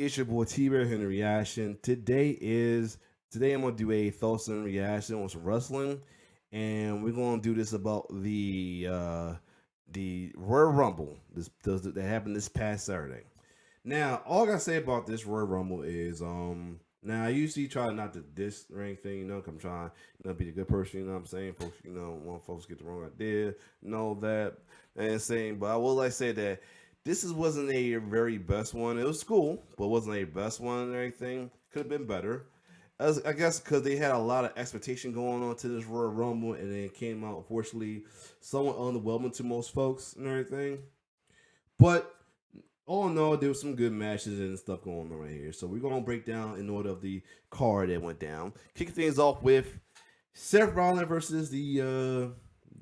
It's your boy T-Bear here in the reaction. Today I'm gonna do a thoughts and reaction on some wrestling, and we're gonna do this about the Royal Rumble that happened this past Saturday. Now, all I gotta say about this Royal Rumble is now I usually try not to diss or anything, 'cause I'm trying be the good person, what I'm saying, folks, want folks get the wrong idea, that and saying, but I will like say that this wasn't a very best one. It was cool, but wasn't a best one or anything. Could have been better. As I guess because they had a lot of expectation going on to this Royal Rumble, and then it came out unfortunately somewhat underwhelming to most folks and everything. But all in all, there was some good matches and stuff going on right here. So we're gonna break down in order of the card that went down. Kicking things off with Seth Rollins versus the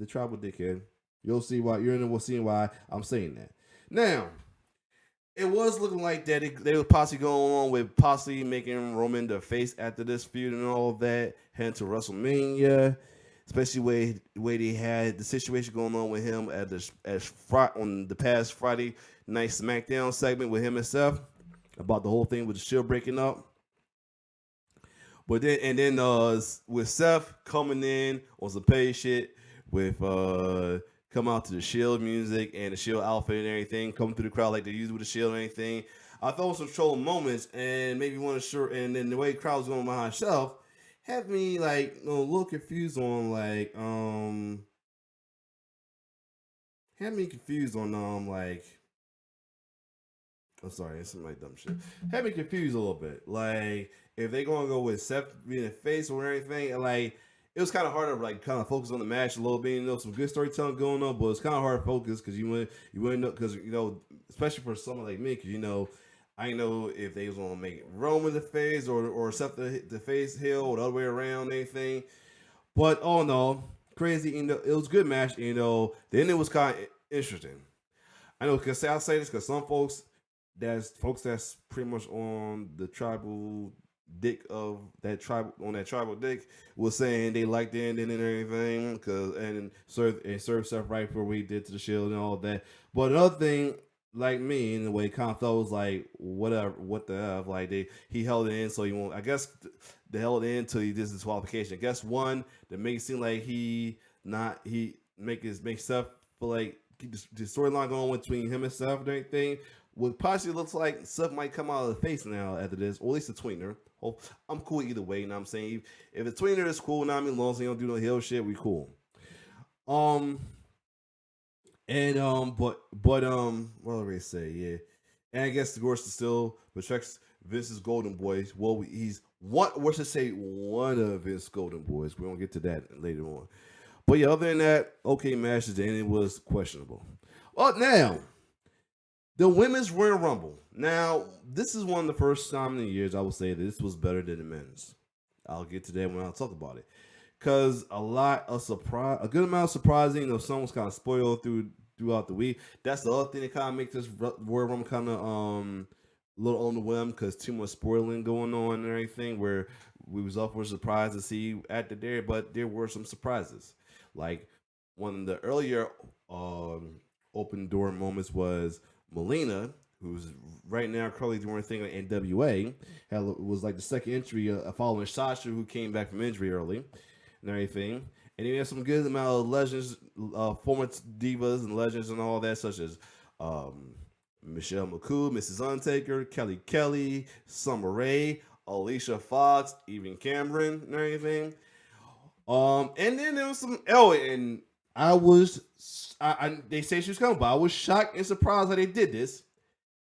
Tribal Dickhead. You'll see why. We'll see why I'm saying that. Now, it was looking like that they were possibly going on with possibly making Roman the face after this feud and all of that, heading to WrestleMania, especially way they had the situation going on with him on the past Friday night SmackDown segment with him himself about the whole thing with the Shield breaking up. But then with Seth coming in on some pay shit with come out to the Shield music and the Shield outfit and everything, coming through the crowd like they used with the Shield and anything. I thought it was some trolling moments and maybe one of sure, and then the way the crowd was going behind Shelf had me like a little confused on had me confused on like I'm sorry, it's some like dumb shit. Had me confused a little bit. Like if they gonna go with Seth being a face or anything, and like it was kind of hard to like kind of focus on the match a little bit. Some good storytelling going on, but it's kind of hard to focus because you wouldn't know because especially for someone like me, because I know if they was gonna make Roman the face or Seth the face heel or the other way around anything. But all in all, crazy. It was a good match. The ending was kind of interesting. I know because I'll say this because some folks that's pretty much on the tribal dick of that tribal dick was saying they liked the ending and everything and served stuff right for what he did to the Shield and all that. But another thing, like me in the way, kind of thought was like whatever, what the hell, like he held it in so he won't. I guess they held it in until he did his disqualification. I guess one that makes it seem like make stuff feel like keep the storyline going between him and Seth and everything. What possibly looks like Seth might come out of the face now after this, or at least the tweener. Oh, I'm cool either way. You know what I'm saying? If the tweener is cool, now I mean, long as he don't do no heel shit, we cool. What do they say? Yeah, and I guess the Gorse still protects Vince's Golden Boys. Well, he's what should say one of his Golden Boys. We won't get to that later on. But yeah, other than that, okay, matches and it was questionable. Well, now the women's Royal Rumble. Now, this is one of the first time in the years I would say that this was better than the men's. I'll get to that when I'll talk about it. Because a good amount of surprising, some was kind of spoiled throughout the week. That's the other thing that kind of makes this Royal Rumble kind of a little underwhelmed because too much spoiling going on and everything. Where we was up for surprised to see at there, but there were some surprises. Like one of the earlier open door moments was Melina, who's right now currently doing a thing on NWA, was like the second entry following Sasha, who came back from injury early and everything. And he had some good amount of legends, former divas and legends and all that, such as Michelle McCool, Mrs. Undertaker, Kelly Kelly, Summer Rae, Alicia Fox, even Cameron and everything. And then there was some and they say she was coming, but I was shocked and surprised how they did this.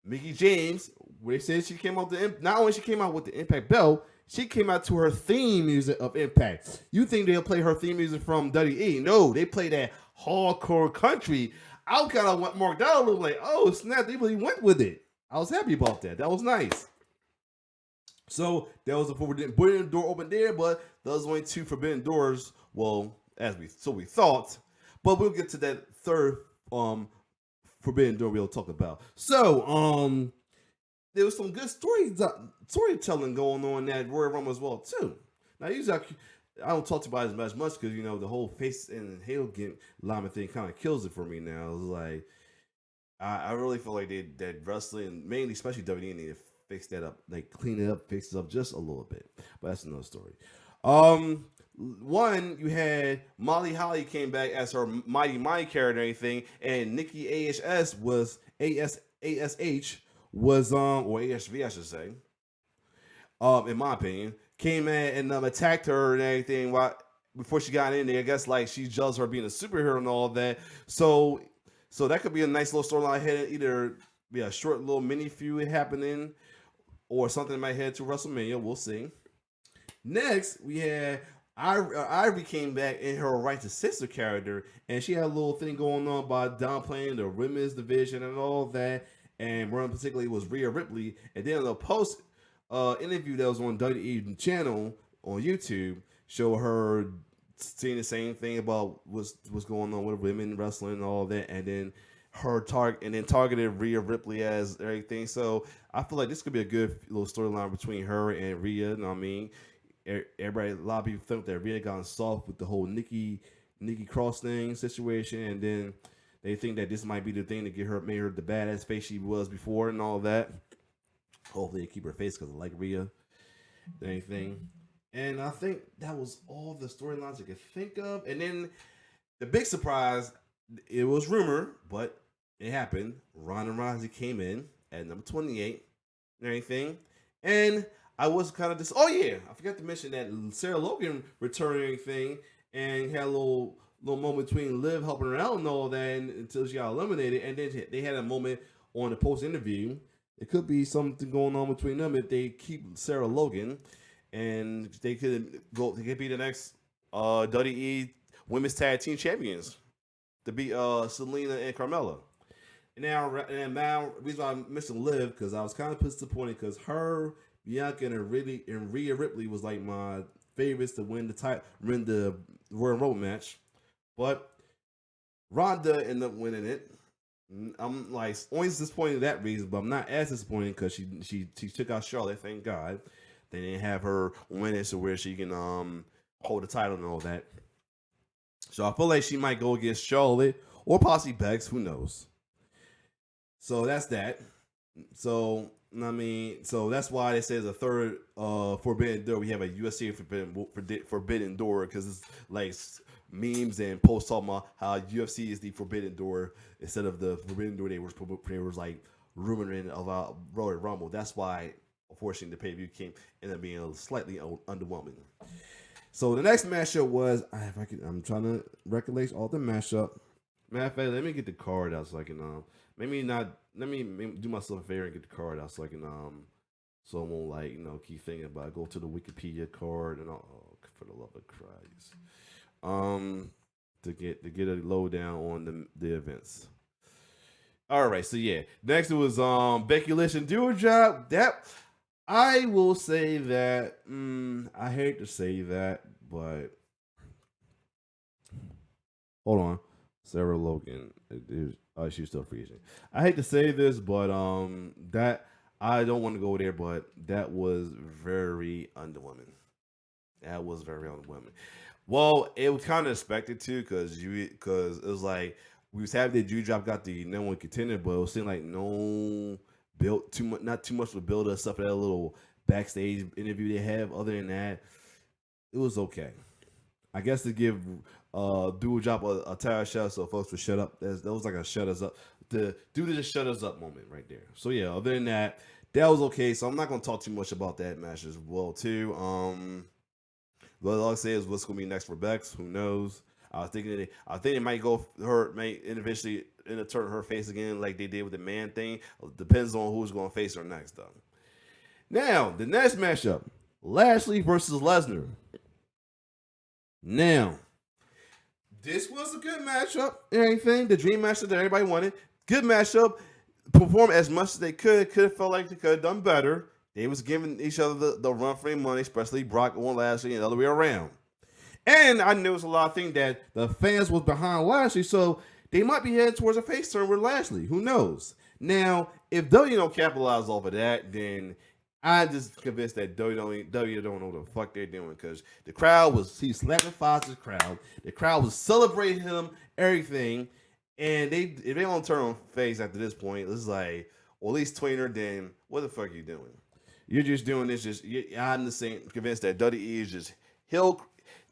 Mickie James, where they said she came out not only she came out with the Impact belt, she came out to her theme music of Impact. You think they'll play her theme music from WWE? No, they play that hardcore country. I kind of went marked out a little like, oh snap, they really went with it. I was happy about that. That was nice. So that was a forbidden door open there, but those only two forbidden doors. Well, we thought, but we'll get to that third forbidden door we'll talk about. So there was some good storytelling going on in that Royal Rumble as well too. Now usually I don't talk about it as much because the whole face and heel alignment thing kind of kills it for me now. It's like I really feel like that wrestling, mainly especially WWE, need to fix that up, like clean it up, fix it up just a little bit. But that's another story. Um, One, you had Molly Holly came back as her Mighty Mighty character and everything, and Nikki ASH was or ASV I should say, in my opinion, came in and attacked her and everything while before she got in there. I guess like she judged her being a superhero and all that. So that could be a nice little storyline headed either be a short little mini feud happening or something that might head to WrestleMania. We'll see. Next, we had Ivory came back in her righteous sister character, and she had a little thing going on by downplaying the women's division and all that. And one particularly was Rhea Ripley. And then the post interview that was on WWE channel on YouTube show her saying the same thing about what's going on with women wrestling and all that, and then targeted Rhea Ripley as everything. So I feel like this could be a good little storyline between her and Rhea. You know what I mean? Everybody, a lot of people think that Rhea got soft with the whole Nikki Cross thing situation, and then they think that this might be the thing to get her, made her the badass face she was before and all that. Hopefully they keep her face because I like Rhea. Anything. And I think that was all the storylines I could think of. And then the big surprise, it was rumor, but it happened. Ronda Rousey came in at number 28 and everything. And I was kind of oh yeah, I forgot to mention that Sarah Logan returned and everything and had a little moment between Liv helping her out and all that until she got eliminated. And then they had a moment on the post interview. It could be something going on between them if they keep Sarah Logan, and they could be the next WWE Women's Tag Team Champions to be Selena and Carmella. Now, the reason why I'm missing Liv because I was kind of disappointed because her, Bianca, and Rhea Ripley was like my favorites to win the Royal Rumble match, but Ronda ended up winning it. I'm like only disappointed for that reason, but I'm not as disappointed because she took out Charlotte. Thank God they didn't have her win it, so where she can hold the title and all that. So I feel like she might go against Charlotte or possibly Bex. Who knows? So that's that. So I mean, so that's why they say it's a third forbidden door. We have a UFC forbidden door because it's like memes and posts talking about how UFC is the forbidden door instead of the forbidden door they was like rumoring about Royal Rumble. That's why, unfortunately, the pay-per-view ended up being slightly underwhelming. So the next matchup was I'm trying to recollect all the matchup. Matter of fact, let me get the card out so I can let me do myself a favor and get the card out so I can so I won't like keep thinking about it. Go to the Wikipedia card and for the love of Christ. To get a lowdown on the events. All right, so yeah, next it was Becky Lynch and Doudrop. That I will say that I hate to say that, but hold on, Sarah Logan, she's still freezing. I hate to say this, but that I don't want to go there, but that was very underwhelming. That was very underwhelming. Well, it was kind of expected to because it was like we was happy that Doudrop got the number one contender, but it was seemed like no built too much, not too much of a build up stuff for that little backstage interview they have. Other than that, it was okay. I guess to give Doudrop a tire shot so folks would shut up. That was like a shut us up. The dude just shut us up moment right there. So yeah, other than that, that was okay. So I'm not gonna talk too much about that match as well too. What I'll say is what's going to be next for Bex. Who knows? I think it might go may eventually turn her face again like they did with the man thing. Depends on who's going to face her next though. Now the next matchup: Lashley versus Lesnar. Now this was a good matchup. Anything the dream matchup that everybody wanted. Good matchup. Performed as much as they could. Could have felt like they could have done better. They was giving each other the run for their money, especially Brock on Lashley and the other way around. And I noticed a lot of things that the fans was behind Lashley, so they might be heading towards a face turn with Lashley. Who knows? Now, if W don't capitalize off of that, then I'm just convinced that W don't know what the fuck they're doing because the crowd he slapping Foster's crowd. The crowd was celebrating him, everything. And if they don't turn on face after this point, it's like, or at least tweener, then what the fuck are you doing? You're just doing this. I'm the same convinced that WWE is just he'll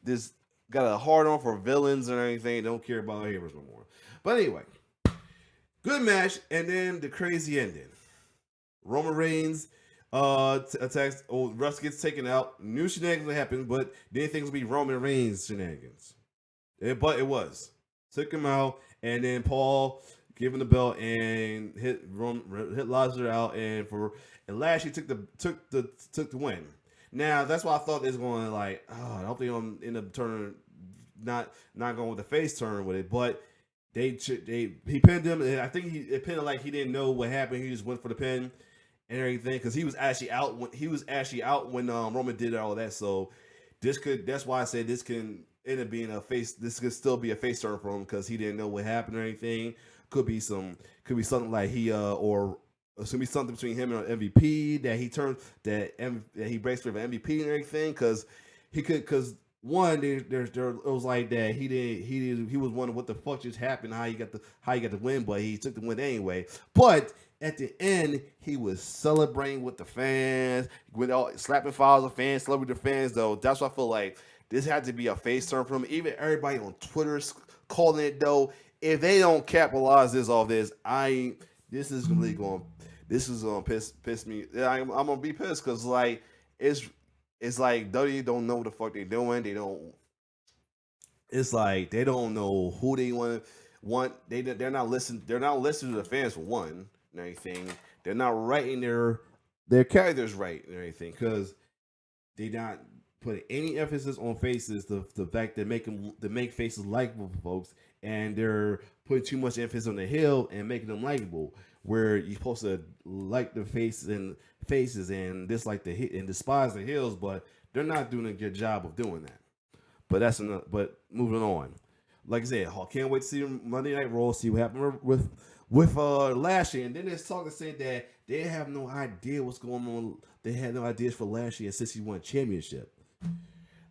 this got a hard on for villains and everything. Don't care about heroes no more. But anyway, good match, and then the crazy ending. Roman Reigns attacks. Oh, Russ gets taken out. New shenanigans happen, but didn't think it would be Roman Reigns shenanigans. But it was. Took him out, and then Paul gave him the belt and hit Lesnar out, and Lashley took the win. Now that's why I thought they was going like, oh, I hope they don't end up turning not going with the face turn with it, but he pinned him, and I think he pinned it like he didn't know what happened. He just went for the pin and everything because he was actually out when Roman did all of that. So that's why I said this can end up being a face. This could still be a face turn for him because he didn't know what happened or anything. Could be something like or it's gonna be something between him and MVP that he breaks for MVP and everything because one there it was like that he was wondering what the fuck just happened, how he got the win, but he took the win anyway. But at the end, he was celebrating with the fans, with all slapping files of fans, celebrating the fans. Though that's why I feel like this had to be a face turn for him. Even everybody on Twitter calling it though. If they don't capitalize this off this is really going. This is gonna piss me. I'm gonna be pissed because like it's like WWE don't know what the fuck they're doing. They don't. It's like they don't know who they want. They're not listening. They're not listening to the fans for one and everything. They're not writing their characters right and everything because they not putting any emphasis on faces. The fact that make faces likable for folks, and they're putting too much emphasis on the heel and making them likable. Where you're supposed to like the faces and dislike and despise the heels, but they're not doing a good job of doing that. But that's enough. But moving on, like I said, I can't wait to see Monday Night Raw, see what happened with Lashley, and then there's talk to say that they have no idea what's going on. They had no ideas for Lashley since he won championship.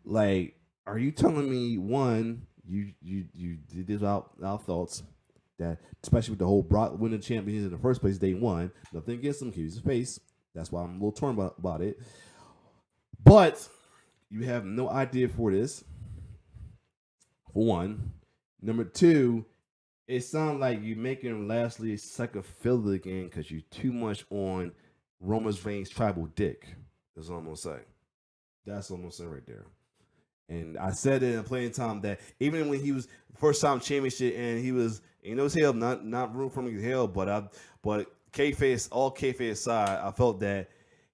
Like, are you telling me one you did this without thoughts? That especially with the whole Brock winning champions in the first place, they won. Nothing against him, he's his face. That's why I'm a little torn about it. But you have no idea for this. For one, number two, it sounds like you're making Lashley psychophilic again because you're too much on Roman Reigns' tribal dick. That's what I'm gonna say. That's what I'm gonna say right there. And I said it in playing time that even when he was first time championship and he was his hell, not room for me to hell, but kayfabe, all kayfabe aside, I felt that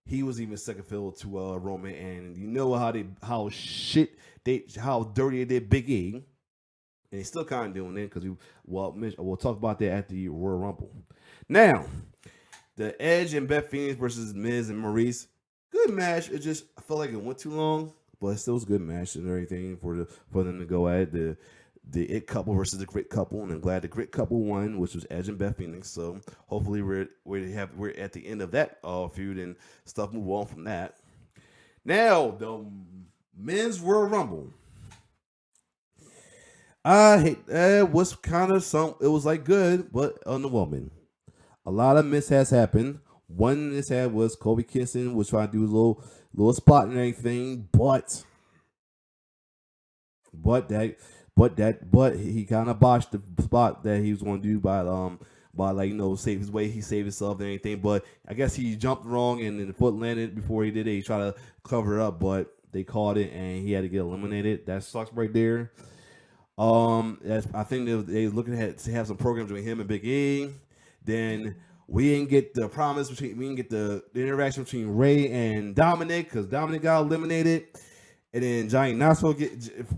he was even second fiddle to Roman, and you know how dirty they did Big E, and he's still kind of doing it because we'll talk about that at the Royal Rumble. Now, the Edge and Beth Phoenix versus Miz and Maurice, good match. It just I felt like it went too long. But it still was a good match and everything for them to go at the It couple versus the Grit couple, and I'm glad the Grit couple won, which was Edge and Beth Phoenix. So hopefully we're at the end of that feud and stuff. Move on from that. Now the Men's Royal Rumble. I hate it was kind of it was like good, but underwhelming. A lot of mishaps happened. One mishap was Kobe Kingston was trying to do a little spot and everything, but he kind of botched the spot that he was going to do by save his way. He saved himself and anything, but I guess he jumped wrong and the foot landed before he did it. He tried to cover it up, but they caught it and he had to get eliminated. That sucks right there. I think they looking to have some programs between him and Big E. Then we didn't get the the interaction between Ray and Dominic because Dominic got eliminated. And then Johnny Knoxville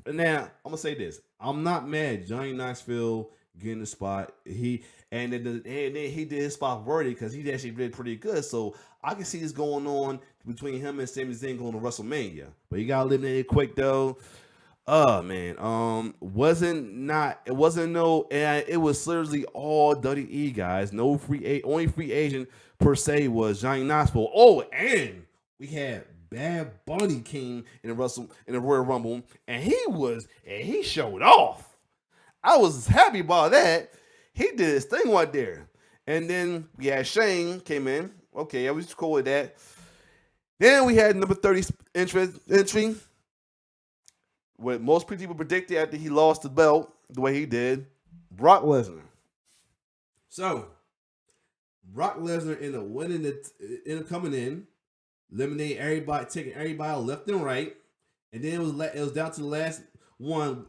now I'm gonna say this. I'm not mad Johnny Knoxville getting the spot. He did his spot worthy because he actually did pretty good. So I can see this going on between him and Sami Zayn going to WrestleMania. But he got eliminated quick though. Oh man, it was seriously all WWE guys. No only free agent per se was Johnny Knoxville. Oh, and we had Bad Bunny came in the Royal Rumble, and he showed off. I was happy about that. He did his thing right there. And then we had Shane came in. Okay, I was cool with that. Then we had number 30 entry, what most people predicted after he lost the belt the way he did, Brock Lesnar. So Brock Lesnar ended up winning it, ended up coming in, eliminating everybody, taking everybody out left and right, and then it was down to the last one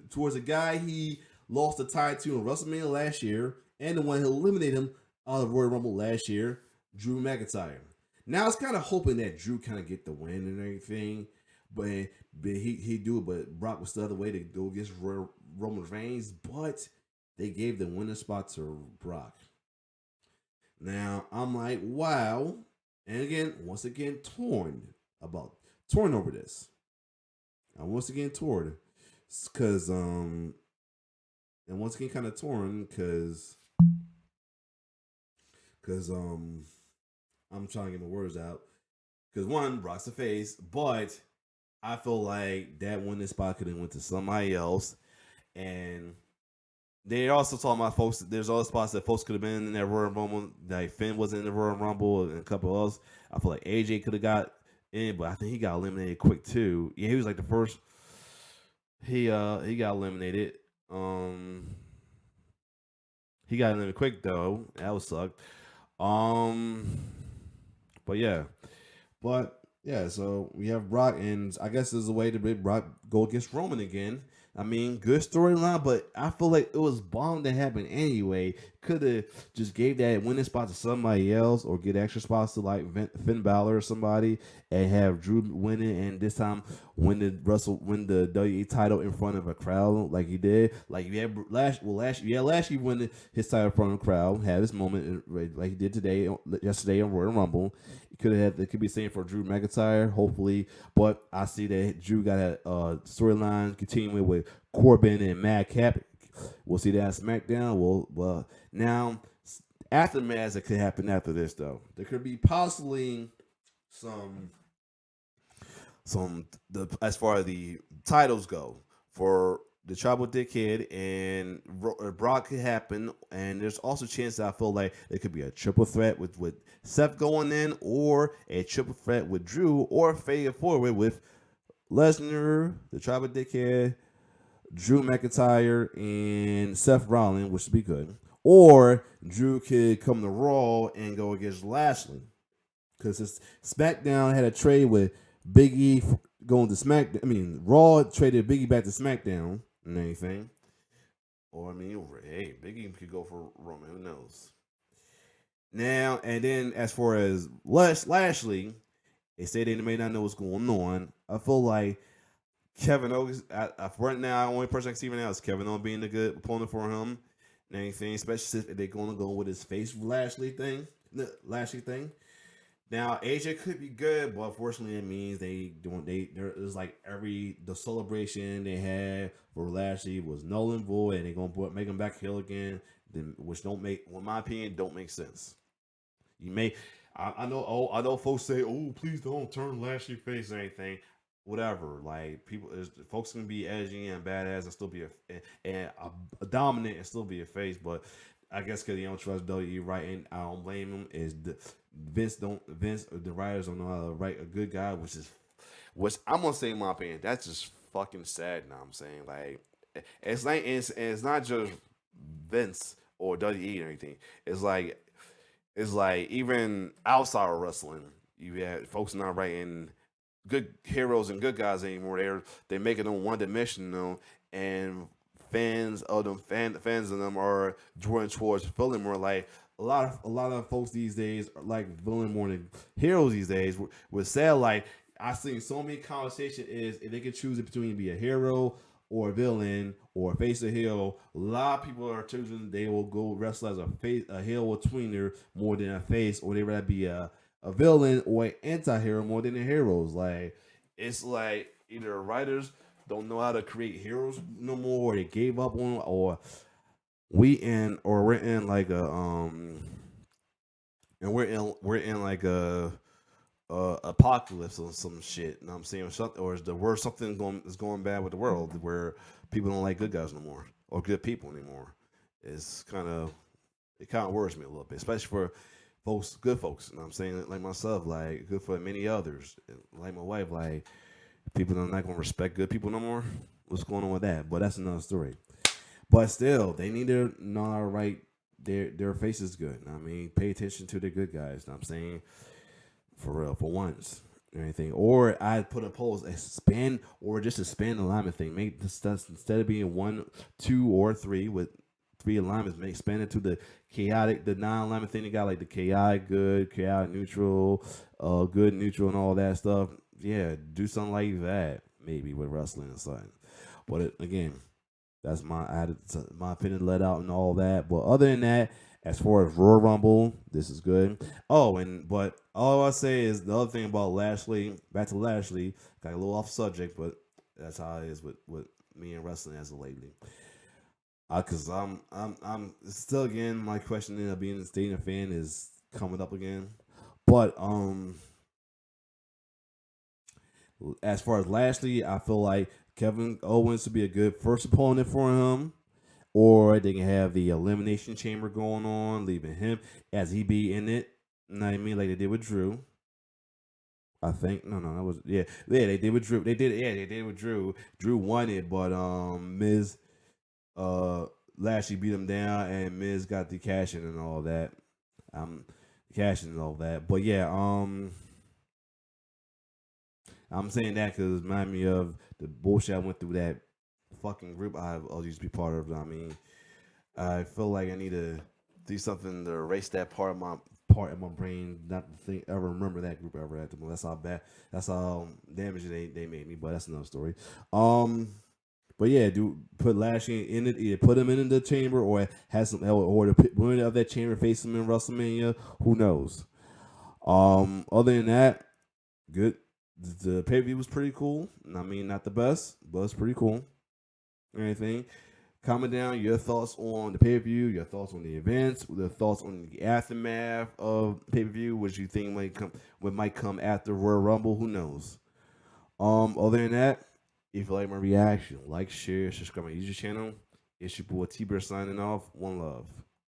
towards the guy he lost the title to in WrestleMania last year, and the one who eliminated him out of Royal Rumble last year, Drew McIntyre. Now I was kind of hoping that Drew kind of get the win and everything, but he do it. But Brock was the other way to go against Roman Reigns, but they gave the winning spot to Brock. Now I'm like, wow. And again, once again, torn over this. I once again torn because and once again kind of torn because I'm trying to get my words out. Because one, Brock's the face, but I feel like that winning spot could have went to somebody else. And they also talking about folks. There's other spots that folks could have been in that Royal Rumble. Like Finn was in the Royal Rumble, and a couple else. I feel like AJ could have got in, but I think he got eliminated quick too. Yeah, he was like the first. He got eliminated. Um, he got eliminated quick though. That would suck. Um, but yeah, but yeah. So we have Brock, and I guess there's a way to make Brock go against Roman again. I mean, good storyline, but I feel like it was bound to happen anyway. Could have just gave that winning spot to somebody else, or get extra spots to like Finn Balor or somebody, and have Drew winning, and this time win the WWE title in front of a crowd like he did. Like you had last year winning his title in front of a crowd, have his moment like he did yesterday in Royal Rumble. It could be the same for Drew McIntyre, hopefully. But I see that Drew got a storyline continuing with Corbin and Madcap. We'll see that on SmackDown. Well, now aftermath that could happen after this though. There could be possibly some as far as the titles go for the Tribal Dickhead and Brock could happen, and there's also a chance that I feel like it could be a triple threat with Seth going in, or a triple threat with Drew, or fade forward with Lesnar, the Tribal Dickhead, Drew McIntyre, and Seth Rollins, which would be good. Or Drew could come to Raw and go against Lashley, because SmackDown had a trade with Big E going to SmackDown. I mean, Raw traded Big E back to SmackDown and anything. Or I mean, hey, Big E could go for Roman. Who knows? Now and then, as far as Lashley, they say they may not know what's going on. I feel like Kevin Owens. Right now, the only person I can see right now is Kevin Owens being a good opponent for him and anything, especially if they're going to go with his face Lashley thing. Now AJ could be good, but unfortunately it means there is like the celebration they had for Lashley was null and void, and they're gonna make him back heel again. Then which don't make, in my opinion, don't make sense. You may I know folks say, oh please don't turn Lashley face or anything. Whatever, like folks can be edgy and badass and still be a dominant and still be a face, but I guess because you don't trust WWE, right? And I don't blame him. Vince or the writers don't know how to write a good guy, which I'm gonna say in my opinion, that's just fucking sad. Now I'm saying like it's not just Vince or WWE or anything. It's like even outside of wrestling, you had folks not writing good heroes and good guys anymore. They're making them one dimensional, and fans of them are drawing towards feeling more like a lot of folks these days are like villain more than heroes these days. With sad, like I've seen so many conversations is if they could choose between be a hero or a villain or face a heel. A lot of people are choosing they will go wrestle as a heel or tweener more than a face, or they rather be a villain or an anti-hero more than the heroes. Like it's like either writers don't know how to create heroes no more, or they gave up on, or we're in like we're in like a apocalypse or some shit. You know what I'm saying? Something, or is the world something is going bad with the world where people don't like good guys no more or good people anymore. It's kind of It kind of worries me a little bit, especially for folks, good folks. You know what I'm saying? Like myself, like good for many others. Like my wife, like people are not going to respect good people no more. What's going on with that? But that's another story. But still, they need to know how to write their faces good. I mean, pay attention to the good guys. You know what I'm saying, for real, for once. Or anything, or I put a poll, expand or just expand the alignment thing. Make the stuff instead of being one, two, or three with three alignments, make expand it to the chaotic, the non-alignment thing. They got like the chaotic good, chaotic neutral, good neutral, and all that stuff. Yeah, do something like that maybe with wrestling and something. But again, that's my opinion let out and all that. But other than that, as far as Royal Rumble, this is good. Oh, and but all I say is the other thing about Lashley. Back to Lashley, got a little off subject, but that's how it is with me and wrestling as of lately. Cause I'm still again my question of being a stadium fan is coming up again, but as far as Lashley, I feel like Kevin Owens would be a good first opponent for him. Or they can have the elimination chamber going on, leaving him as he be in it. You know what I mean? Like they did with Drew. I think no, that was yeah they did with Drew. They did with Drew. Drew won it, but Miz uh Lashley beat him down, and Miz got the cash in and all that. Um, cash in and all that. But yeah, I'm saying that because it reminded me of the bullshit I went through that fucking group I used to be part of. I mean, I feel like I need to do something to erase that part of my brain, not to think ever remember that group ever at the moment. That's how bad. That's how damage they made me. But that's another story. Um, but yeah, do put Lashley in it. Either put him in the chamber or has some or the winner of that chamber face him in WrestleMania. Who knows? Other than that, good. The pay per view was pretty cool. I mean, not the best, but it's pretty cool. Anything? Comment down your thoughts on the pay per view, your thoughts on the events, the thoughts on the aftermath of pay per view, what you think might come after Royal Rumble. Who knows? Other than that, if you like my reaction, like, share, subscribe to my YouTube channel. It's your boy T-Bear signing off. One love.